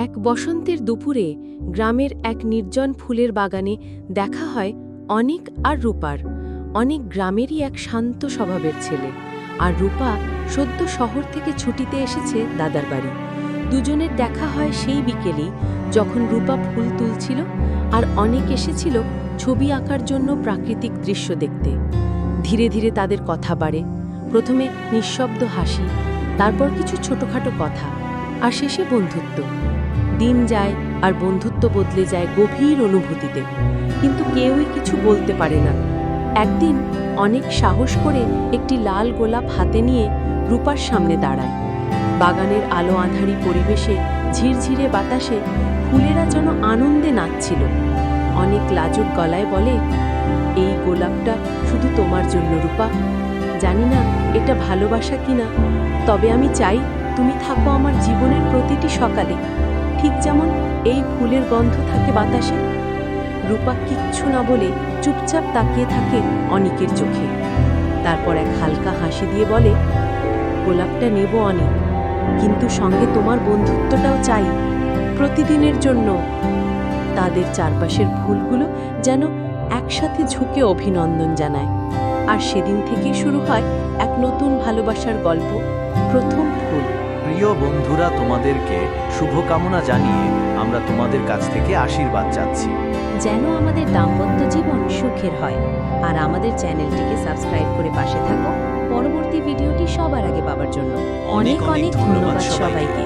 এক বসন্তের দুপুরে গ্রামের এক নির্জন ফুলের বাগানে দেখা হয় অনিক আর রূপার। অনিক গ্রামেরই এক শান্ত স্বভাবের ছেলে, আর রূপা সদ্য শহর থেকে ছুটিতে এসেছে দাদার বাড়ি। দুজনের দেখা হয় সেই বিকেলেই, যখন রূপা ফুল তুলছিল আর অনিক এসেছিল ছবি আঁকার জন্য প্রাকৃতিক দৃশ্য দেখতে। ধীরে ধীরে তাদের কথা বাড়ে, প্রথমে নিঃশব্দ হাসি, তারপর কিছু ছোটখাটো কথা, আর শেষে বন্ধুত্ব। দিন যায় আর বন্ধুত্ব বদলে যায় গভীর অনুভূতিতে, কিন্তু কেউই কিছু বলতে পারে না। একদিন অনেক সাহস করে একটি লাল গোলাপ হাতে নিয়ে রূপার সামনে দাঁড়ায়। বাগানের আলো আঁধারি পরিবেশে, ঝিরঝিরে বাতাসে ফুলেরা যেন আনন্দে নাচছিল। অনেক লাজুক গলায় বলে, এই গোলাপটা শুধু তোমার জন্য রূপা। জানি না এটা ভালোবাসা কিনা, তবে আমি চাই তুমি থাকো আমার জীবনের প্রতিটি সকালে, ঠিক যেমন এই ফুলের গন্ধ থাকে বাতাসে। রূপা কিচ্ছু না বলে চুপচাপ তাকিয়ে থাকে অনিকের চোখে। তারপর এক হালকা হাসি দিয়ে বলে, গোলাপটা নেব অনেক, কিন্তু সঙ্গে তোমার বন্ধুত্বটাও চাই, প্রতিদিনের জন্য। তাদের চারপাশের ফুলগুলো যেন একসাথে ঝুঁকে অভিনন্দন জানায়। আর সেদিন থেকেই শুরু হয় এক নতুন ভালোবাসার গল্প, প্রথম ফুল। প্রিয় বন্ধুরা, তোমাদেরকে শুভকামনা জানিয়ে আমরা তোমাদের কাছ থেকে আশীর্বাদ চাচ্ছি। যেন আমাদের দাম্পত্য জীবন সুখের হয়। আর আমাদের চ্যানেলটিকে সাবস্ক্রাইব করে পাশে থাকো পরবর্তী ভিডিওটি সবার আগে পাওয়ার জন্য। অনেক অনেক ধন্যবাদ সবাইকে।